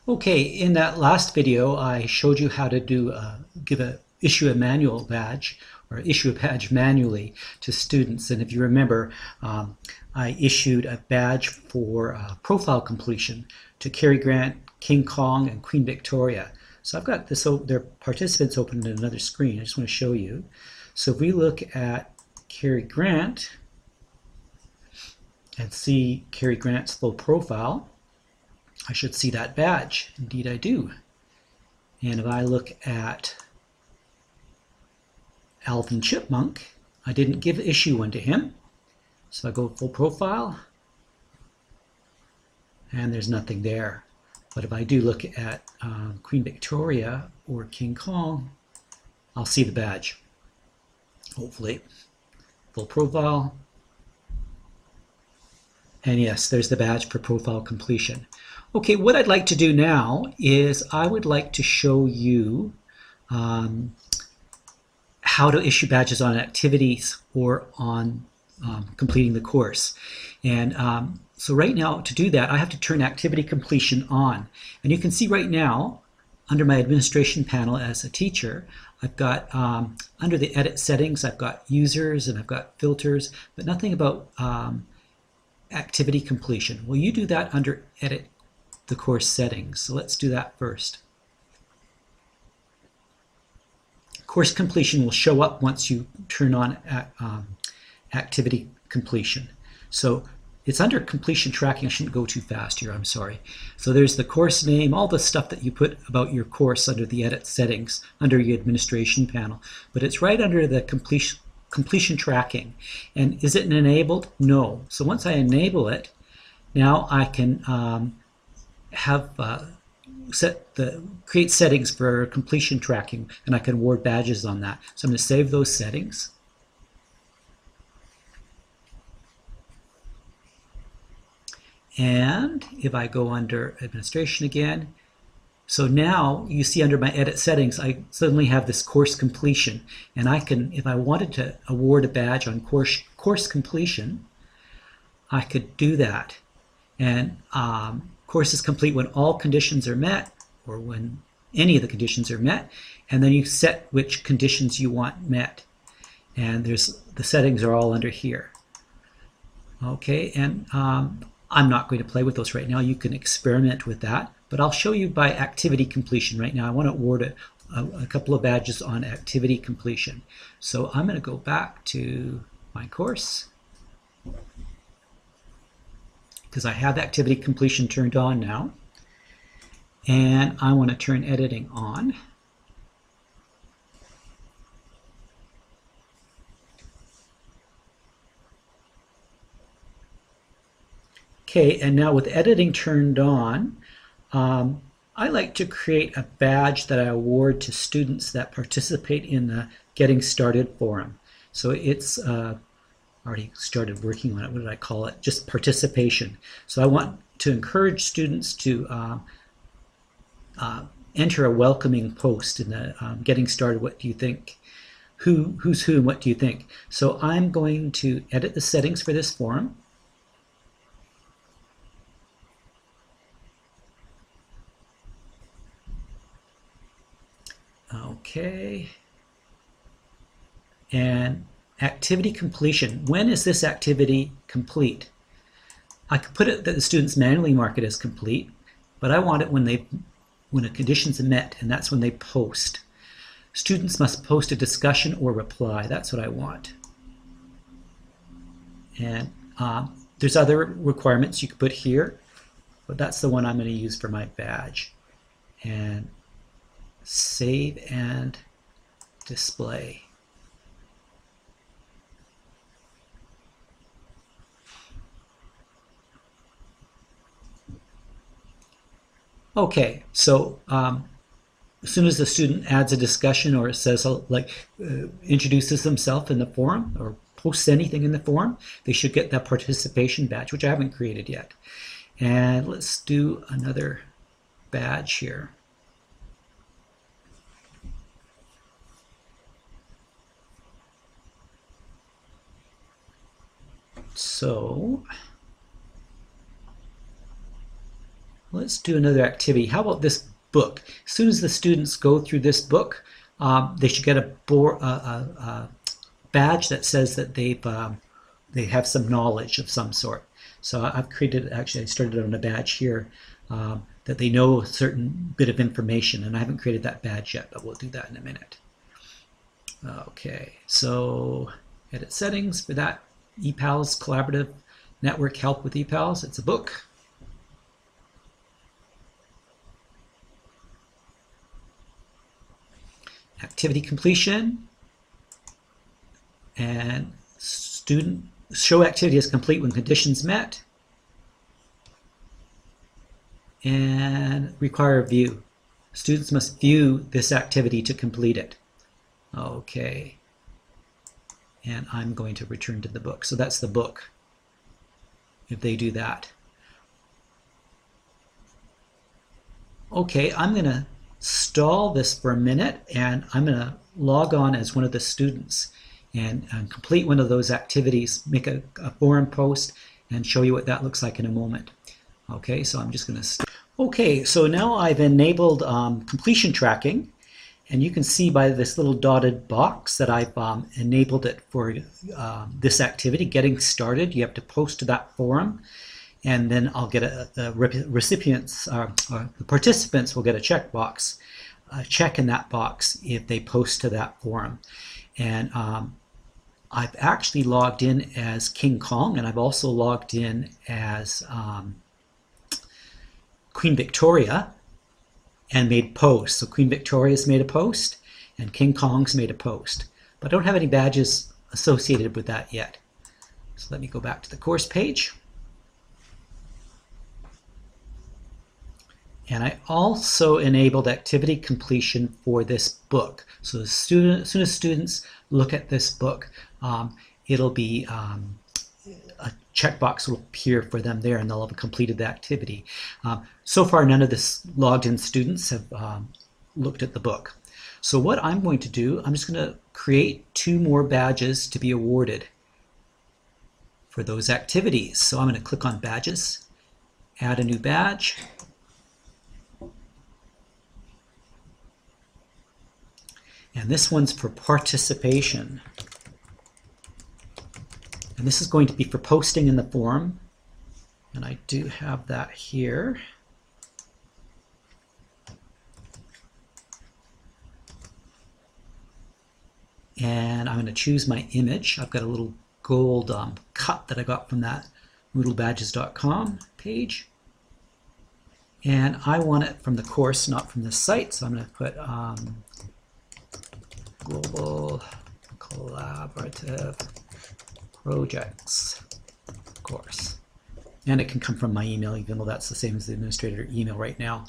Okay, in that last video, I showed you how to issue a manual badge or issue a badge manually to students. And if you remember, I issued a badge for profile completion to Cary Grant, King Kong, and Queen Victoria. So I've got their participants open in another screen. I just want to show you. So if we look at Cary Grant and see Cary Grant's full profile, I should see that badge. Indeed I do. And if I look at Alvin Chipmunk, I didn't issue one to him. So I go full profile, and there's nothing there. But if I do look at Queen Victoria or King Kong, I'll see the badge. Hopefully. Full profile. And yes, there's the badge for profile completion. Okay, what I'd like to do now is I would like to show you how to issue badges on activities or on completing the course. And so right now, to do that, I have to turn activity completion on. And you can see right now, under my administration panel as a teacher, I've got, under the edit settings, I've got users and I've got filters, but nothing about activity completion. Well, you do that under edit the course settings. So let's do that first. Course completion will show up once you turn on activity completion. So it's under completion tracking. I shouldn't go too fast here, I'm sorry. So there's the course name, all the stuff that you put about your course under the edit settings, under your administration panel. But it's right under the completion tracking. And is it enabled? No. So once I enable it, now I can create settings for completion tracking, and I can award badges on that. So I'm going to save those settings. And if I go under administration again, so now you see under my edit settings, I suddenly have this course completion, and I can, if I wanted to award a badge on course completion, I could do that. And course is complete when all conditions are met, or when any of the conditions are met, and then you set which conditions you want met. And the settings are all under here. Okay, and I'm not going to play with those right now. You can experiment with that, but I'll show you by activity completion right now. I want to award a couple of badges on activity completion. So I'm going to go back to my course, because I have activity completion turned on now. And I want to turn editing on. Okay, and now with editing turned on, I like to create a badge that I award to students that participate in the Getting Started forum. So it's already started working on it. What did I call it? Just participation. So I want to encourage students to enter a welcoming post in the Getting Started. What do you think? Who's who and what do you think? So I'm going to edit the settings for this forum. Okay. And activity completion. When is this activity complete? I could put it that the students manually mark it as complete, but I want it when the conditions are met, and that's when they post. Students must post a discussion or reply. That's what I want. And there's other requirements you could put here, but that's the one I'm going to use for my badge. And save and display. Okay, so as soon as the student adds a discussion or it says introduces themselves in the forum or posts anything in the forum, they should get that participation badge, which I haven't created yet. And let's do another badge here. So Let's do another activity. How about this book? As soon as the students go through this book, they should get a badge that says that they have some knowledge of some sort. So I've created, actually I started on a badge here, that they know a certain bit of information, and I haven't created that badge yet, but we'll do that in a minute. Okay, so edit settings for that. ePals Collaborative Network Help with ePals. It's a book. Activity completion, and student show activity is complete when conditions met, and require view. Students must view this activity to complete it. Okay, and I'm going to return to the book. So that's the book if they do that. Okay, I'm going to stall this for a minute, and I'm going to log on as one of the students and complete one of those activities, make a forum post, and show you what that looks like in a moment. Okay, so I'm just going to... Okay, so now I've enabled completion tracking, and you can see by this little dotted box that I've enabled it for this activity, getting started. You have to post to that forum, and then I'll get the recipients, or the participants will get a checkbox, a check in that box if they post to that forum. And I've actually logged in as King Kong, and I've also logged in as Queen Victoria and made posts. So Queen Victoria's made a post and King Kong's made a post. But I don't have any badges associated with that yet. So let me go back to the course page. And I also enabled activity completion for this book. So as soon as students look at this book, it'll be a checkbox will appear for them there, and they'll have completed the activity. So far, none of the logged in students have looked at the book. So what I'm going to do, I'm just going to create 2 more badges to be awarded for those activities. So I'm going to click on badges, add a new badge. And this one's for participation. And this is going to be for posting in the forum. And I do have that here. And I'm going to choose my image. I've got a little gold cut that I got from that moodlebadges.com page. And I want it from the course, not from the site. So I'm going to put Global Collaborative Projects course. And it can come from my email, even though that's the same as the administrator email right now.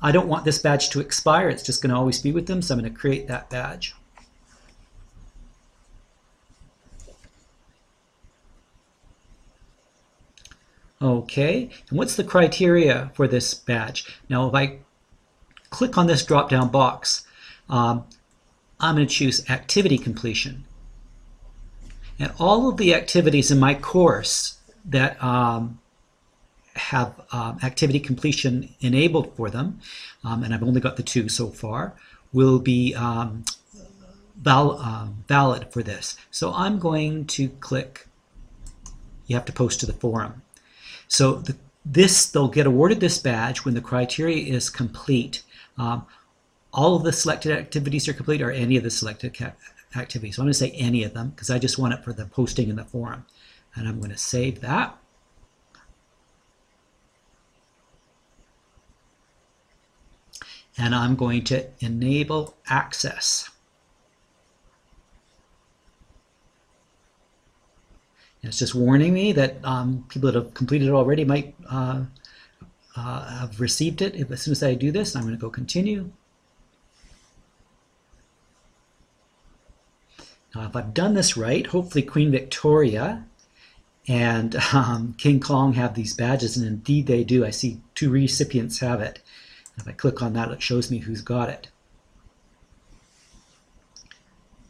I don't want this badge to expire. It's just going to always be with them, so I'm going to create that badge. Okay, and what's the criteria for this badge? Now, if I click on this drop-down box, I'm going to choose activity completion. And all of the activities in my course that have activity completion enabled for them, and I've only got the 2 so far, will be valid for this. So I'm going to click, you have to post to the forum. So they'll get awarded this badge when the criteria is complete. All of the selected activities are complete, or any of the selected activities. So I'm going to say any of them because I just want it for the posting in the forum. And I'm going to save that. And I'm going to enable access. And it's just warning me that people that have completed it already might have received it. As soon as I do this, I'm going to go continue. Now, if I've done this right, hopefully Queen Victoria and King Kong have these badges, and indeed they do. I see 2 recipients have it. If I click on that, it shows me who's got it.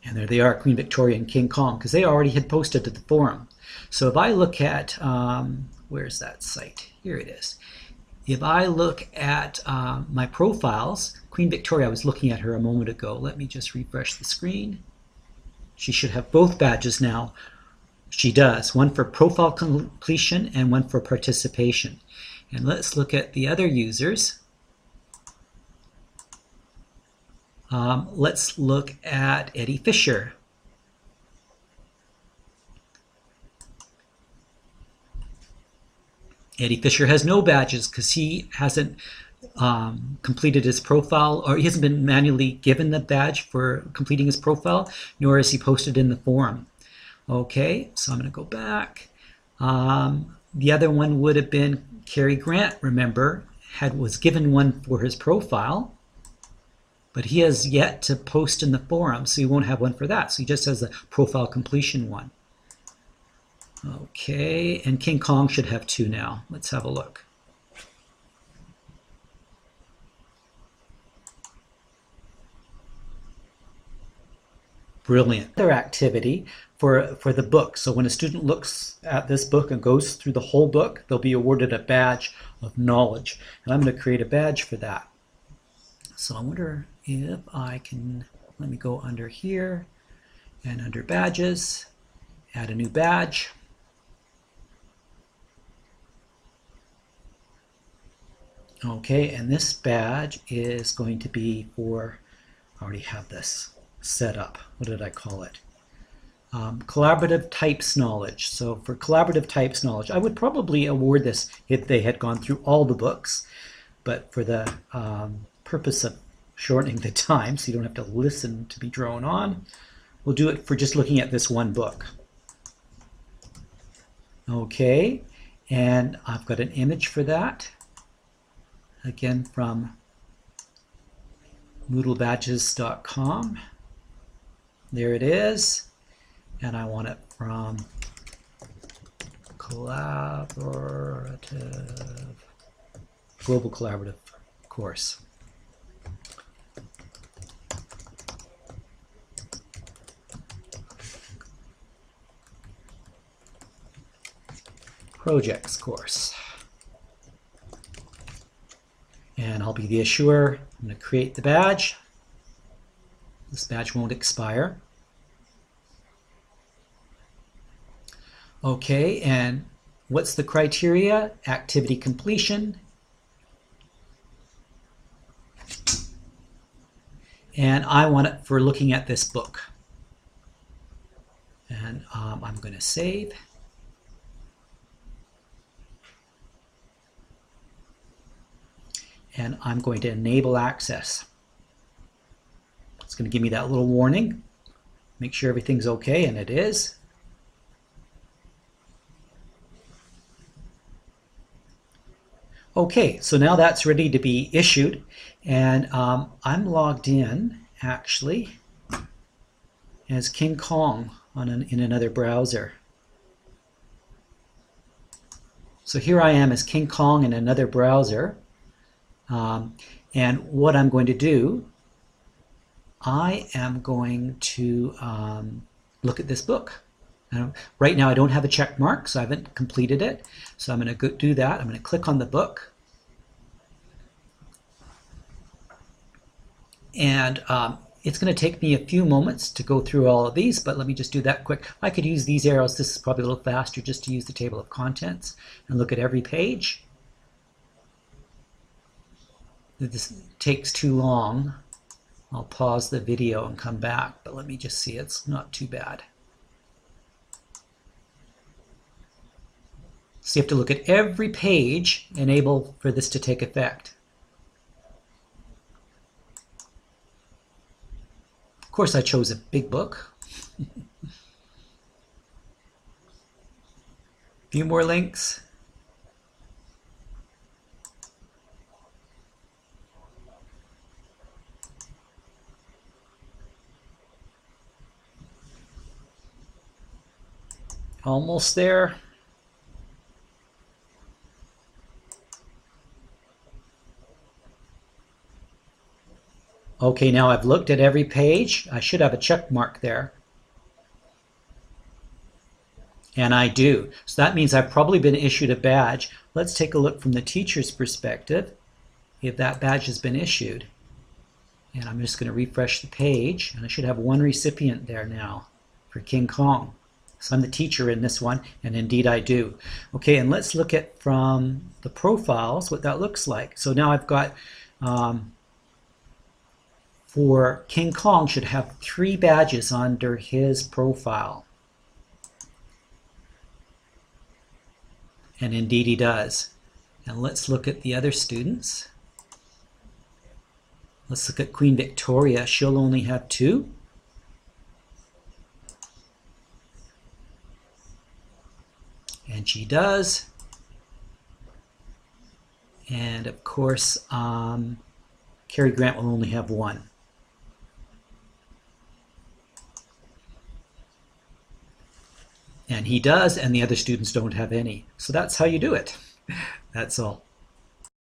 And there they are, Queen Victoria and King Kong, because they already had posted to the forum. So if I look at, where's that site? Here it is. if I look at my profiles, Queen Victoria, I was looking at her a moment ago. Let me just refresh the screen. She should have both badges now. She does, one for profile completion and one for participation. And let's look at the other users. Let's look at Eddie Fisher. Eddie Fisher has no badges because he hasn't completed his profile, or he hasn't been manually given the badge for completing his profile, nor has he posted in the forum. Okay, so I'm going to go back. The other one would have been Cary Grant, remember, was given one for his profile, but he has yet to post in the forum, so he won't have one for that. So he just has a profile completion one. Okay, and King Kong should have two now. Let's have a look. Brilliant. Other activity for the book. So when a student looks at this book and goes through the whole book, they'll be awarded a badge of knowledge. And I'm going to create a badge for that. So I wonder if I can, let me go under here and under badges, add a new badge. Okay, and this badge is going to be for, I already have this set up. What did I call it? Collaborative types knowledge. So for collaborative types knowledge, I would probably award this if they had gone through all the books, but for the purpose of shortening the time so you don't have to listen to be drone on, we'll do it for just looking at this one book. Okay, and I've got an image for that. Again from moodlebadges.com. There it is. And I want it from Global Collaborative course. Projects course. And I'll be the issuer. I'm going to create the badge. This badge won't expire. Okay, and what's the criteria? Activity completion. And I want it for looking at this book. And I'm going to save. And I'm going to enable access. It's going to give me that little warning. Make sure everything's okay, and it is. Okay, so now that's ready to be issued, and I'm logged in actually as King Kong in another browser. So here I am as King Kong in another browser. And what I'm going to do, I am going to look at this book. Right now I don't have a check mark, so I haven't completed it. So I'm going to do that. I'm going to click on the book. And it's going to take me a few moments to go through all of these, but let me just do that quick. I could use these arrows. This is probably a little faster just to use the table of contents and look at every page. If this takes too long, I'll pause the video and come back, but let me just see, it's not too bad. So you have to look at every page and enable for this to take effect. Of course, I chose a big book. A few more links. Almost there. Okay, now I've looked at every page. I should have a check mark there. And I do. So that means I've probably been issued a badge. Let's take a look from the teacher's perspective if that badge has been issued. And I'm just going to refresh the page, and I should have one recipient there now for King Kong. So I'm the teacher in this one, and indeed I do. Okay, and let's look at from the profiles what that looks like. So now I've got, for King Kong, should have 3 badges under his profile. And indeed he does. And let's look at the other students. Let's look at Queen Victoria. She'll only have 2. And she does. And of course, Cary Grant will only have 1. And he does, and the other students don't have any. So that's how you do it. That's all.